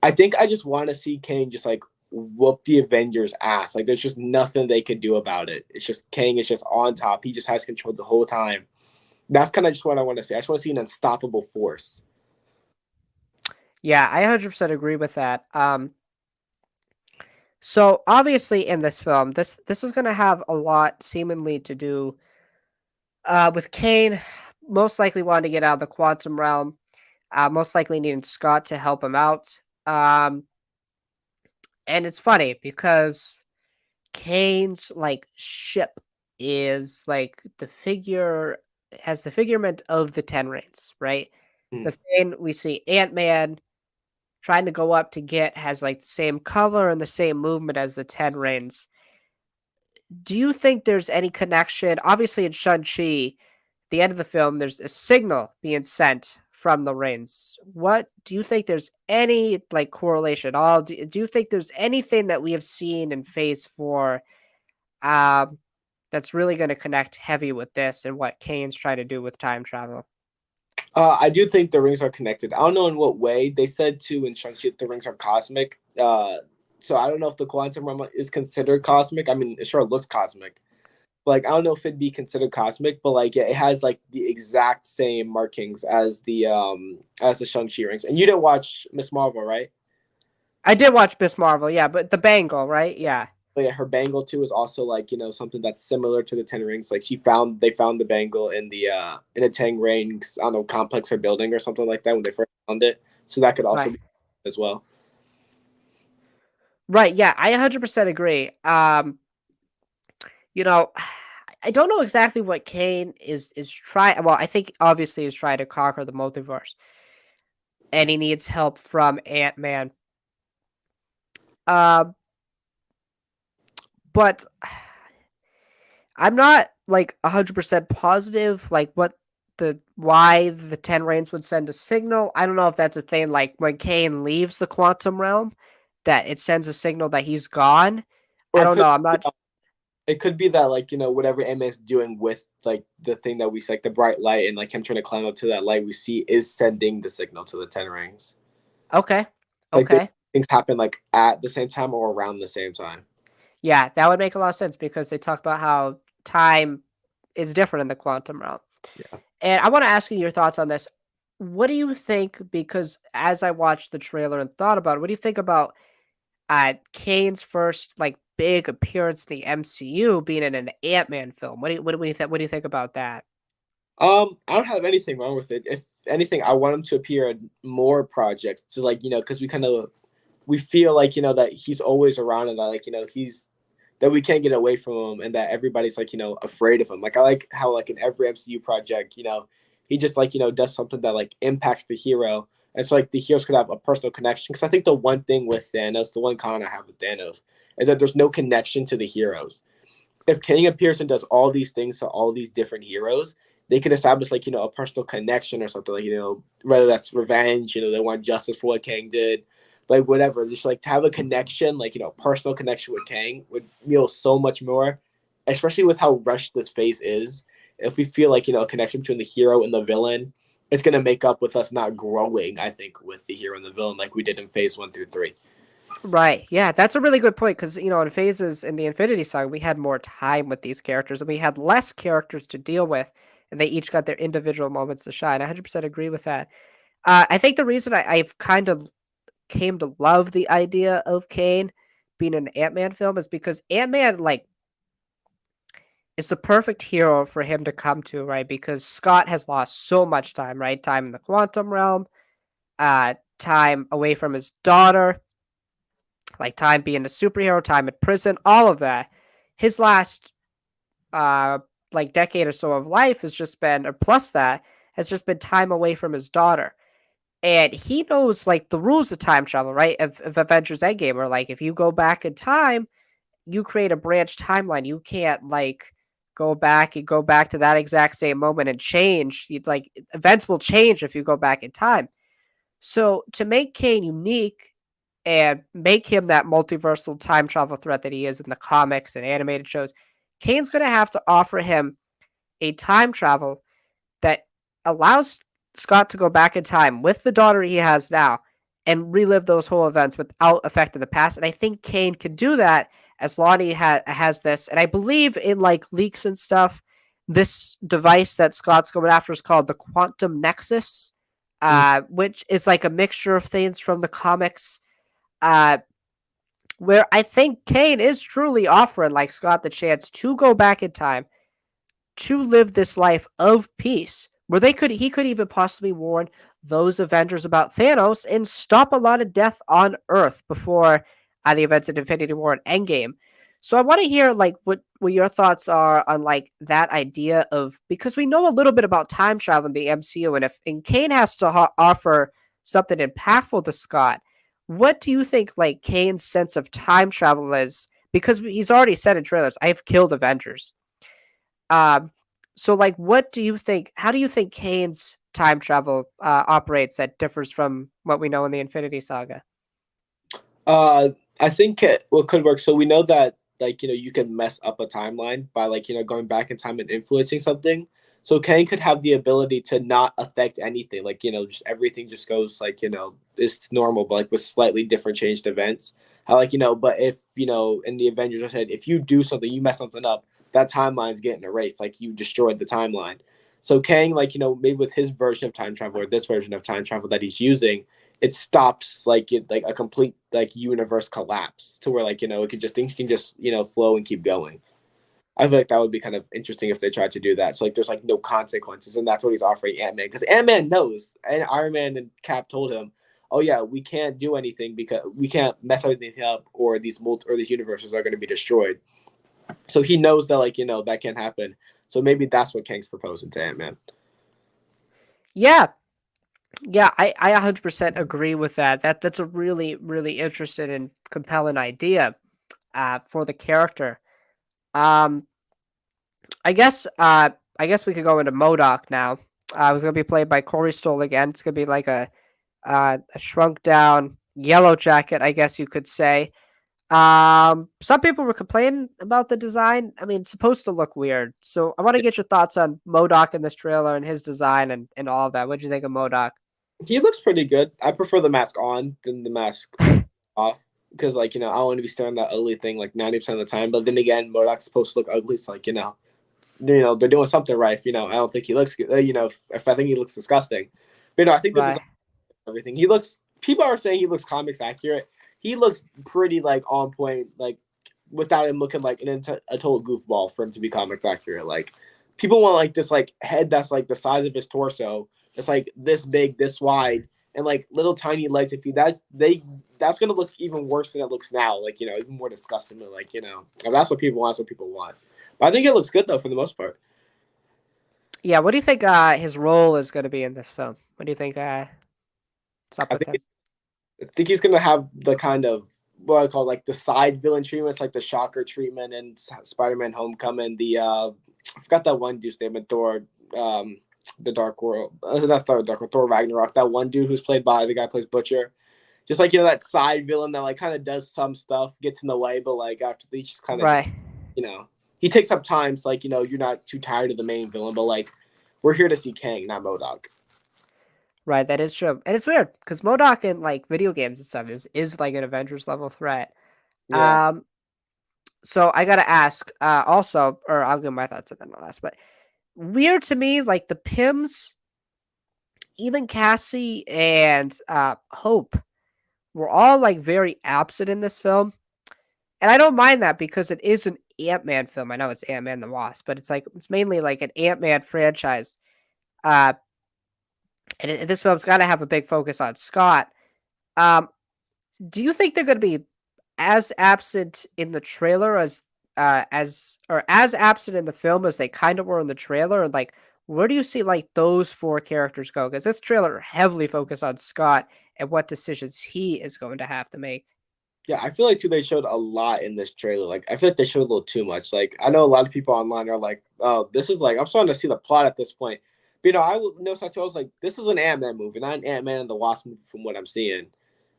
I think I just want to see Kang just like whoop the Avengers' ass. Like there's just nothing they can do about it. It's just Kang is just on top. He just has control the whole time. That's kind of just what I want to see. I just want to see an unstoppable force. Yeah, I 100% agree with that. So obviously in this film, this is gonna have a lot seemingly to do with Kane most likely wanting to get out of the quantum realm, most likely needing Scott to help him out. And it's funny because Kane's like ship is like the figure has the figurement of the Ten Rings, right? The thing we see Ant-Man trying to go up to get has like the same color and the same movement as the Ten Rings. Do you think there's any connection? Obviously, in Shang-Chi, the end of the film, there's a signal being sent from the rings. What do you think there's any like correlation at all? Do you think there's anything that we have seen in phase four um, that's really going to connect heavy with this and what Kane's trying to do with time travel? I do think the rings are connected. I don't know in what way. They said too in Shang-Chi that the rings are cosmic. So I don't know if the quantum realm is considered cosmic. I mean, it sure looks cosmic. But, like, I don't know if it'd be considered cosmic, but like it has like the exact same markings as the Shang-Chi rings. And you didn't watch Miss Marvel, right? I did watch Miss Marvel, yeah, but the bangle, right? Yeah. But yeah, her bangle too is also like something that's similar to the Ten Rings. Like they found the bangle in a Ten Rings, I don't know, complex or building or something like that when they first found it. So that could also Right. be as well. Right, yeah, I 100% agree. You know, I don't know exactly what Kane is trying. Well, I think obviously he's trying to conquer the multiverse, and he needs help from Ant Man. Um, but I'm not like 100% positive, like what why the Ten Rings would send a signal. I don't know if that's a thing. Like when Kane leaves the quantum realm, that it sends a signal that he's gone. I Or don't know. I'm not. it could be that like whatever Ant is doing with like the thing that we see, like the bright light and like him trying to climb up to that light we see is sending the signal to the Ten Rings. Okay. Like they Okay. things happen like at the same time or around the same time. Yeah, that would make a lot of sense because they talk about how time is different in the quantum realm. Yeah. And I want to ask you your thoughts on this. What do you think? Because as I watched the trailer and thought about it, what do you think about Kane's first like big appearance in the MCU being in an Ant Man film? What do you think about that? I don't have anything wrong with it. If anything, I want him to appear in more projects to like because we feel like that he's always around and that like he's that we can't get away from him and that everybody's like afraid of him. Like I like how like in every MCU project he just like does something that like impacts the hero. And so like the heroes could have a personal connection because I think the one thing with Thanos, the one con I have with Thanos, is that there's no connection to the heroes. If King appears and does all these things to all these different heroes, they could establish like a personal connection or something like whether that's revenge, they want justice for what Kang did, like whatever. Just like to have a connection, like personal connection with Kang would feel so much more, especially with how rushed this phase is. If we feel like a connection between the hero and the villain, it's gonna make up with us not growing. I think with the hero and the villain like we did in phase 1 through 3. Right. Yeah, that's a really good point because in phases in the Infinity Saga, we had more time with these characters and we had less characters to deal with, and they each got their individual moments to shine. I 100% agree with that. I think the reason I've kind of came to love the idea of Kane being an Ant Man film is because Ant Man like is the perfect hero for him to come to, right? Because Scott has lost so much time, right? Time in the quantum realm, time away from his daughter, like time being a superhero, time in prison, all of that. His last uh like decade or so of life has just been, or plus that, has just been time away from his daughter. And he knows like the rules of time travel, right? Of Avengers Endgame, or like if you go back in time, you create a branch timeline. You can't like go back and go back to that exact same moment and change. Like events will change if you go back in time. So to make Kane unique and make him that multiversal time travel threat that he is in the comics and animated shows, Kane's going to have to offer him a time travel that allows Scott to go back in time with the daughter he has now and relive those whole events without affecting the past. And I think Kane can do that as Lonnie has this. And I believe in like leaks and stuff, this device that Scott's going after is called the Quantum Nexus, which is like a mixture of things from the comics. Uh, where I think Kane is truly offering like Scott the chance to go back in time to live this life of peace where he could even possibly warn those Avengers about Thanos and stop a lot of death on Earth before the events of Infinity War and Endgame. So I want to hear like what your thoughts are on like that idea of, because we know a little bit about time travel in the MCU, and if and Kane has to offer something impactful to Scott, what do you think like Kane's sense of time travel is? Because he's already said in trailers, "I've killed Avengers." Um, so like, what do you think? How do you think Kane's time travel operates that differs from what we know in the Infinity Saga? Uh, I think what could work. So we know that like you can mess up a timeline by like going back in time and influencing something. So Kang could have the ability to not affect anything, like just everything just goes like it's normal, but like with slightly different changed events. How like but if in the Avengers I said if you do something, you mess something up, that timeline's getting erased, like you destroyed the timeline. So Kang, like maybe with his version of time travel or this version of time travel that he's using, it stops like a complete like universe collapse to where it could just things can just flow and keep going. I feel like that would be kind of interesting if they tried to do that. So like there's like no consequences, and that's what he's offering Ant-Man, because Ant-Man knows, and Iron Man and Cap told him, "Oh yeah, we can't do anything because we can't mess anything up, or these universes are going to be destroyed." So he knows that that can happen. So maybe that's what Kang's proposing to Ant-Man. Yeah, yeah, I 100% agree with that. That's a really really interesting and compelling idea for the character. Um, I guess we could go into Modoc now. It was gonna be played by Corey Stoll again. It's gonna be like a shrunk down yellow jacket, I guess you could say. Some people were complaining about the design. I mean, it's supposed to look weird. So I want to get your thoughts on Modoc in this trailer and his design and all of that. What do you think of Modoc? He looks pretty good. I prefer the mask on than the mask off, because I don't want to be staring at that ugly thing like 90% of the time. But then again, Modoc's supposed to look ugly, so they're doing something right. I don't think he looks good. If I think he looks disgusting, but I think the design, Right, everything he looks. People are saying he looks comics accurate. He looks pretty like on point, like without him looking like a total goofball for him to be comics accurate. Like people want like this like head that's like the size of his torso. It's like this big, this wide, and like little tiny legs. If you that's gonna look even worse than it looks now. Like even more disgusting. Like if that's what people want. That's what people want. But I think it looks good though for the most part. yeah. What do you think his role is going to be in this film? What do you think what's up I with think him? I think he's gonna have the kind of what I call like the side villain treatments, like the Shocker treatment in Spider-Man: Homecoming. I forgot that one dude's name in Thor, the Dark World. Not Thor, Dark World, Thor Ragnarok. That one dude who's played by the guy who plays Butcher. Just like that side villain that like kind of does some stuff, gets in the way, but like after he just kind of just Right, you know he takes up time, so like you're not too tired of the main villain, but like we're here to see Kang, not Modok. right. That is true, and it's weird because Modoc in like video games and stuff is like an Avengers level threat. Yeah. Um, so I gotta ask, also, or I'll give my thoughts and then I'll ask. But weird to me, like the Pims, even Cassie and Hope were all like very absent in this film, and I don't mind that because it is an Ant Man film. I know it's Ant Man the Wasp, but it's mainly like an Ant Man franchise. Uh, this film's got to have a big focus on Scott. Um, do you think they're going to be as absent in the trailer as absent in the film as they kind of were in the trailer? And like, where do you see like those four characters go? Because this trailer heavily focused on Scott and what decisions he is going to have to make. Yeah, I feel like too they showed a lot in this trailer. Like I feel like they showed a little too much. Like I know a lot of people online are like, "Oh, this is like I'm starting to see the plot at this point." But I would know I was like, "This is an Ant Man movie, not an Ant Man and the Wasp movie." From what I'm seeing,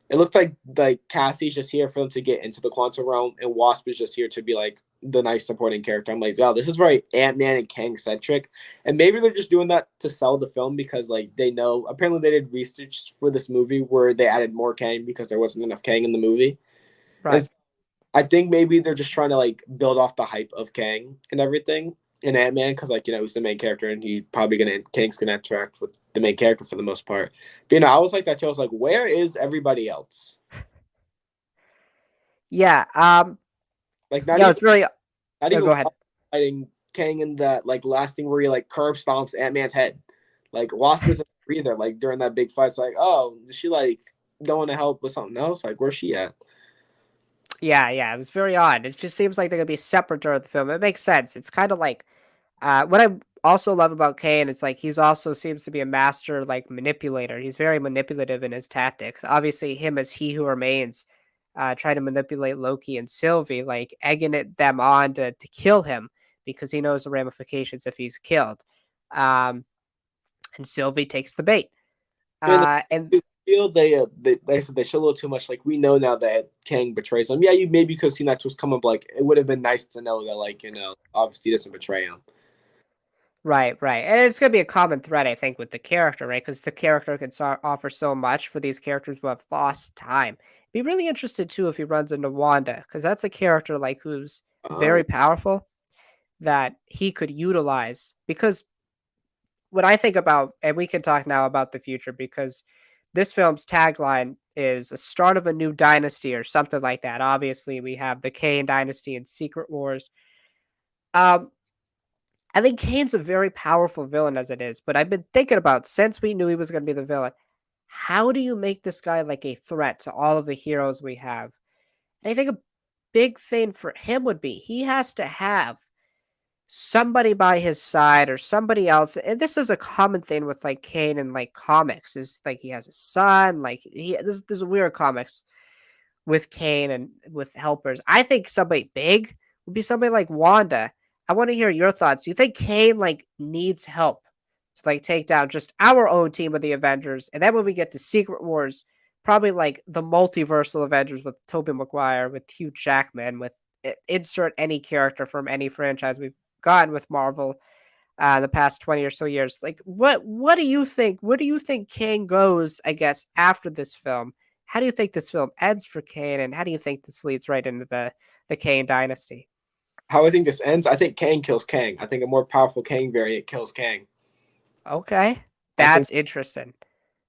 it looks like Cassie's just here for them to get into the quantum realm, and Wasp is just here to be like the nice supporting character. I'm like, "Wow, this is very Ant Man and Kang centric," and maybe they're just doing that to sell the film because like they know. Apparently, they did research for this movie where they added more Kang because there wasn't enough Kang in the movie. Right. And I think maybe they're just trying to like build off the hype of Kang and everything in Ant Man because like he's the main character and he probably Kang's gonna interact with the main character for the most part. But I was like that too. I was like, where is everybody else? Yeah. Like Yeah. It's really. not No, even go ahead. fighting Kang in that like last thing where he like curb stomps Ant Man's head. Like Wasp isn't either. Like during that big fight, it's like, oh, is she like going to help with something else? Like where's she at? Yeah, yeah. It was very odd. It just seems like they're gonna be separate during the film. It makes sense. It's kind of like what I also love about Kane, it's like he's also seems to be a master like manipulator. He's very manipulative in his tactics. Obviously, him as he who remains, trying to manipulate Loki and Sylvie, like egging them on to kill him because he knows the ramifications if he's killed. Um, and Sylvie takes the bait. And And I feel they like I said they show a little too much. Like we know now that Kang betrays him. Yeah, you maybe could have seen that twist come up. Like it would have been nice to know that obviously he doesn't betray him. Right, right. And it's going to be a common thread, I think, with the character, right? Because the character can offer so much for these characters who have lost time. Be really interested too if he runs into Wanda, because that's a character like who's Um, very powerful that he could utilize. Because when I think about, and we can talk now about the future, because this film's tagline is a start of a new dynasty or something like that. Obviously, we have the Kane dynasty and Secret Wars. Um, I think Kane's a very powerful villain as it is, but I've been thinking about since we knew he was going to be the villain, how do you make this guy like a threat to all of the heroes we have? And I think a big thing for him would be he has to have somebody by his side or somebody else. And this is a common thing with like Kane and like comics is like he has a son, like there's weird comics with Kane and with helpers. I think somebody big would be somebody like Wanda. I want to hear your thoughts. Do you think Kane like needs help to like take down just our own team of the Avengers? And then when we get to Secret Wars, probably like the multiversal Avengers with Tobey Maguire, with Hugh Jackman, with insert any character from any franchise we've gotten with Marvel the past 20 or so years. Like what do you think? Where do you think Kane goes, I guess, after this film? How do you think this film ends for Kane, and how do you think this leads right into the Kane dynasty? how I think this ends, I think Kang kills Kang. I think a more powerful Kang variant kills Kang. Okay. I think That's interesting.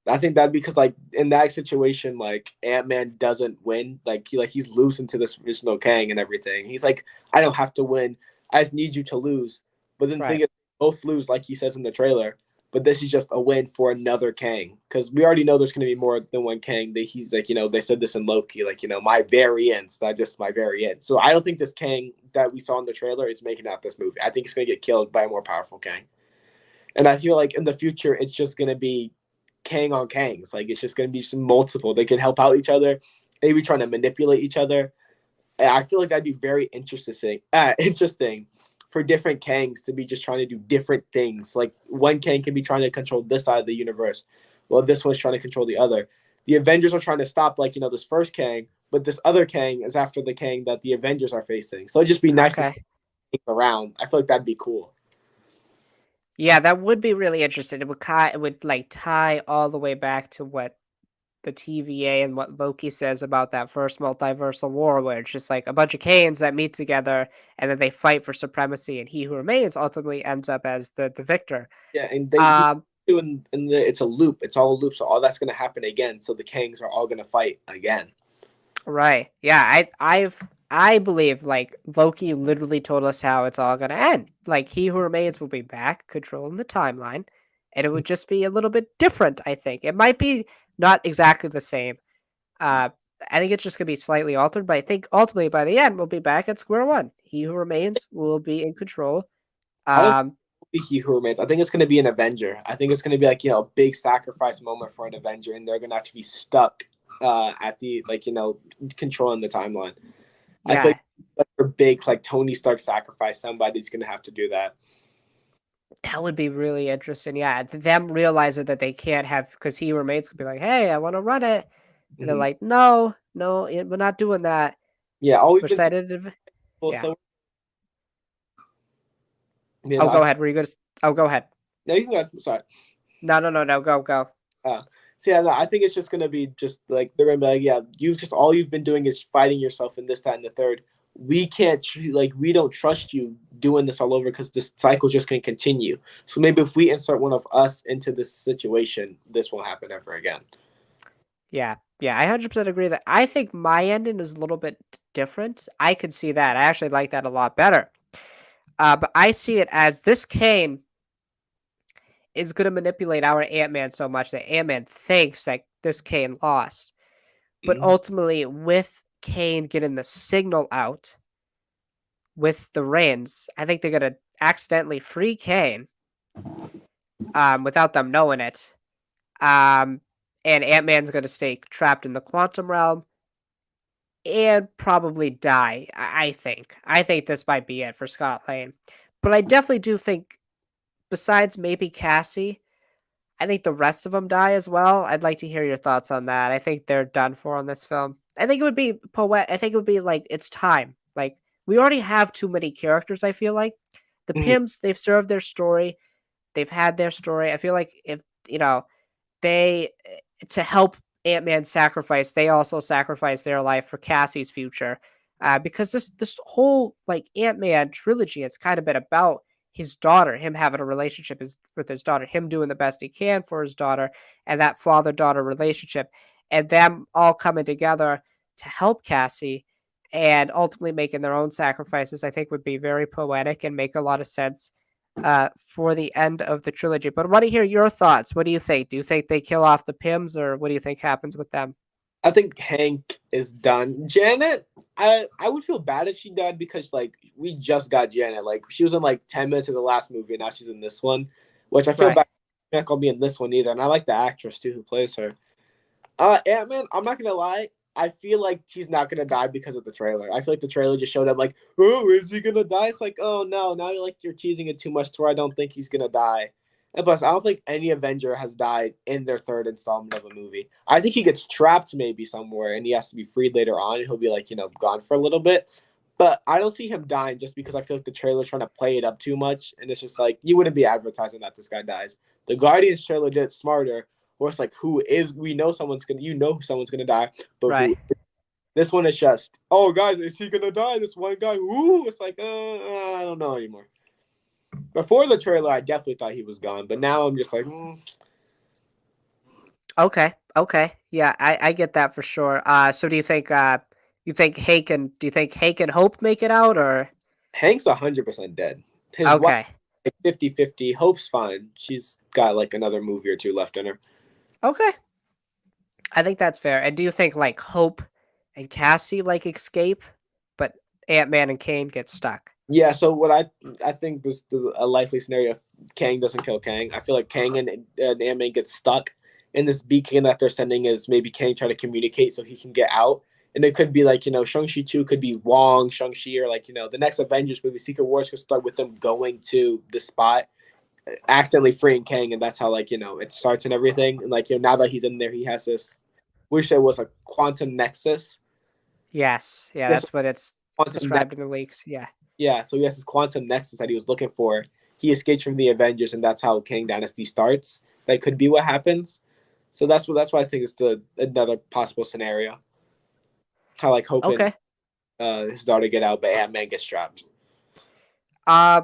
I think that because like in that situation, like Ant-Man doesn't win. He's losing to this original Kang and everything. He's like, I don't have to win. I just need you to lose. But then the thing Right. is, both lose, like he says in the trailer. But this is just a win for another Kang because we already know there's going to be more than one Kang. That he's like, they said this in Loki, like, my variants, not just my variant. So I don't think this Kang that we saw in the trailer is making out this movie. I think he's going to get killed by a more powerful Kang. And I feel like in the future, it's just going to be Kang on Kangs. Like it's just going to be some multiple. They can help out each other, maybe trying to manipulate each other. And I feel like that'd be very interesting. Interesting for different Kangs to be just trying to do different things. Like one Kang can be trying to control this side of the universe, while this one's trying to control the other. The Avengers are trying to stop, like this first Kang, but this other Kang is after the Kang that the Avengers are facing. So it'd just be nice to see Okay. things around. I feel like that'd be cool. Yeah, that would be really interesting. It would like tie all the way back to what the TVA and what Loki says about that first multiversal war, where it's just like a bunch of Kanes that meet together and then they fight for supremacy, and he who remains ultimately ends up as the victor. Yeah, and he's Um, doing in the it's a loop. It's all a loop. So all that's gonna happen again. So the Kangs are all gonna fight again. right. Yeah, I believe like Loki literally told us how it's all gonna end. Like he who remains will be back controlling the timeline, and it would just be a little bit different, I think. It might be not exactly the same. Uh, I think it's just gonna be slightly altered, but I think ultimately by the end we'll be back at square one. He who remains will be in control. I don't Um, think he who remains. I think it's gonna be an Avenger. I think it's gonna be like a big sacrifice moment for an Avenger, and they're gonna actually be stuck at the controlling the timeline. I feel yeah, like for big like Tony Stark sacrifice, somebody's gonna have to do that. that would be really interesting. Yeah, them realizing that they can't have because he who remains could be like, "Hey, I want to run it," and they're Mm-hmm. like, "No, no, we're not doing that." Yeah, all we've We're been seeing cited. Yeah. so Oh, I go ahead. Were you gonna? Oh, go ahead. no, you can go. Sorry. No, no, no, no. Go, go. Uh, so yeah, no, I think it's just gonna be just like they're gonna be like, yeah, you've just all you've been doing is fighting yourself in this, that, and the third. We can't we don't trust you doing this all over because this cycle just can continue. So maybe if we insert one of us into this situation, this won't happen ever again. Yeah, yeah. I 100% agree that I think my ending is a little bit different. I could see that. I actually like that a lot better. But I see it as this Kane is going to manipulate our Ant Man so much that Ant Man thinks that this Kane lost. But Mm-hmm. ultimately, with Kane getting the signal out with the reins, I think they're going to accidentally free Kane without them knowing it. Um, and Ant Man's going to stay trapped in the quantum realm and probably die. I think. I think this might be it for Scott Lane. But I definitely do think, besides maybe Cassie, I think the rest of them die as well. I'd like to hear your thoughts on that. I think they're done for on this film. I think it would be poet. I think it would be like it's time. Like we already have too many characters. I feel like The Mhm. Pims, they've served their story. They've had their story. I feel like if you know they to help Ant-Man sacrifice, they also sacrifice their life for Cassie's future. Because this whole like Ant-Man trilogy has kind of been about his daughter, him having a relationship with his daughter, him doing the best he can for his daughter, and that father-daughter relationship, and them all coming together to help Cassie and ultimately making their own sacrifices, I think would be very poetic and make a lot of sense for the end of the trilogy. But I want to hear your thoughts. What do you think? Do you think they kill off the Pims, or what do you think happens with them? I think Hank is done. Janet, I would feel bad if she died because like we just got Janet. Like she was in like 10 minutes of the last movie, and now she's in this one, which I feel Right, bad. She's not gonna be in this one either, and I like the actress too who plays her. Ant Man, I'm not gonna lie. I feel like he's not gonna die because of the trailer. I feel like the trailer just showed up like, oh, is he gonna die? It's like, oh no, now you're teasing it too much to where I don't think he's gonna die. And plus, I don't think any Avenger has died in their third installment of a movie. I think he gets trapped maybe somewhere and he has to be freed later on and he'll be like, gone for a little bit. But I don't see him dying just because I feel like the trailer's trying to play it up too much. And it's just like, you wouldn't be advertising that this guy dies. The Guardians trailer did smarter where it's like we know someone's gonna die, but right. who? This one is just, oh guys, is he gonna die? This one guy, who? It's like, I don't know anymore. Before the trailer, I definitely thought he was gone, but now I'm just like, Okay, okay, yeah, I get that for sure. So do you think Hank and Hope make it out, or Hank's 100% dead. His wife, okay, like 50-50. Hope's fine. She's got like another movie or two left in her. okay? I think that's fair. And do you think like Hope and Cassie like escape, but Ant-Man and Kane get stuck? Yeah, so what I think was a likely scenario if Kang doesn't kill Kang. I feel like Kang and Ant-Man get stuck, and this beacon that they're sending is maybe Kang trying to communicate so he can get out. And it could be like, Shang-Chi 2 could be Wong, Shang-Chi, or like, the next Avengers movie, Secret Wars could start with them going to the spot, accidentally freeing Kang, and that's how, like, it starts and everything. And like, now that he's in there, he has this, wish there was a quantum nexus. Yes, yeah, This that's what it's quantum described in the leaks. Yeah. Yeah, so he has this quantum nexus that he was looking for. He escapes from the Avengers, and that's how Kang Dynasty starts. That could be what happens. So that's why I think it's another possible scenario. How like hoping Okay. his daughter get out, but Ant Man gets trapped. Uh,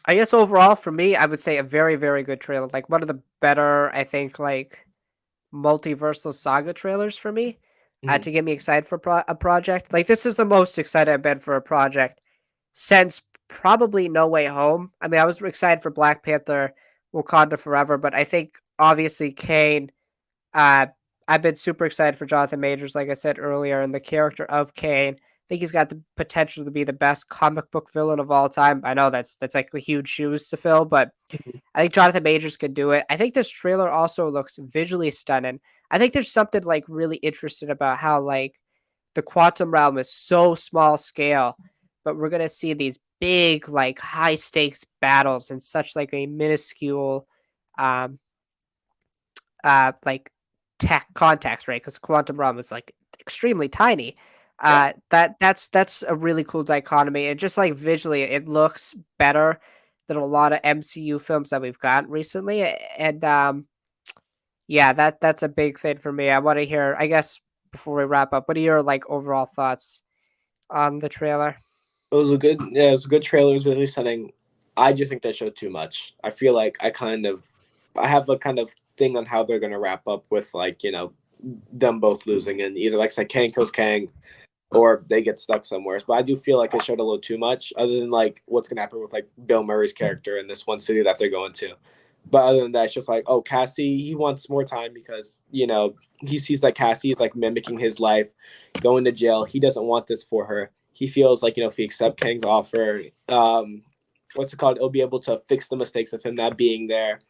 I guess overall for me, I would say a very, very good trailer. Like one of the better, I think, like multiversal saga trailers for me. Mhm. To get me excited for a project. Like this is the most excited I've been for a project since probably No Way Home. I mean, I was excited for Black Panther, Wakanda Forever, but I think obviously Kane. Uh, I've been super excited for Jonathan Majors, like I said earlier, and the character of Kane. I think he's got the potential to be the best comic book villain of all time. I know that's like huge shoes to fill, but I think Jonathan Majors could do it. I think this trailer also looks visually stunning. I think there's something like really interesting about how like the quantum realm is so small scale, but we're gonna see these big like high stakes battles in such like a minuscule um like tech context, right? Because quantum realm is like extremely tiny. Yeah. That's a really cool dichotomy, and just like visually, it looks better than a lot of MCU films that we've gotten recently. And yeah, that's a big thing for me. I want to hear, I guess, before we wrap up, what are your like overall thoughts on the trailer? It was a good trailer. It was really stunning. I just think they showed too much. I feel like I have a kind of thing on how they're gonna wrap up with like them both losing and either like say Kang kills Kang or they get stuck somewhere. But I do feel like it showed a little too much, other than like what's gonna happen with like Bill Murray's character in this one city that they're going to. But other than that, it's just like, oh, Cassie, he wants more time because he sees that Cassie is like mimicking his life, going to jail. He doesn't want this for her. He feels like if he accepts Kang's offer, what's it called? It'll be able to fix the mistakes of him not being there.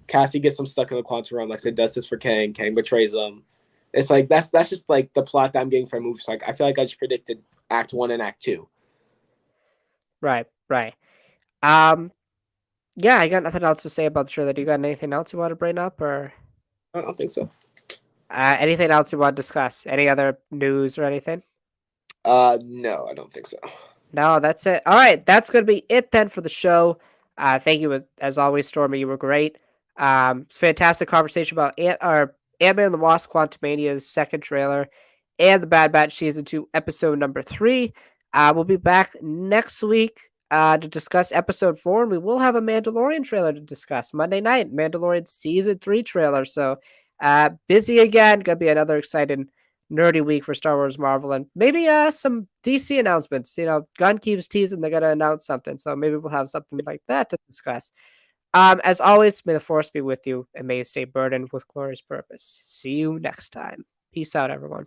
Cassie gets him stuck in the quantum realm, like I said, does this for Kang. Kang betrays him. It's like that's just like the plot that I'm getting from movies. Like I feel like I just predicted Act 1 and Act 2. Right, right. Um, yeah, I got nothing else to say about the trailer. Do you got anything else you want to bring up, or I don't think so. anything else you want to discuss? Any other news or anything? No, I don't think so. No, that's it. All right, that's gonna be it then for the show. Thank you as always, Stormy. You were great. It's a fantastic conversation about Ant-Man and the Wasp: Quantumania's second trailer and the Bad Batch season 2 episode number 3. We'll be back next week to discuss episode 4, and we will have a Mandalorian trailer to discuss Monday night. Mandalorian season 3 trailer. So busy again. Gonna be another exciting nerdy week for Star Wars Marvel, and maybe some DC announcements. Gunn keeps teasing they're gonna announce something, so maybe we'll have something like that to discuss. As always, may the force be with you, and may you stay burdened with glorious purpose. See you next time. Peace out, everyone.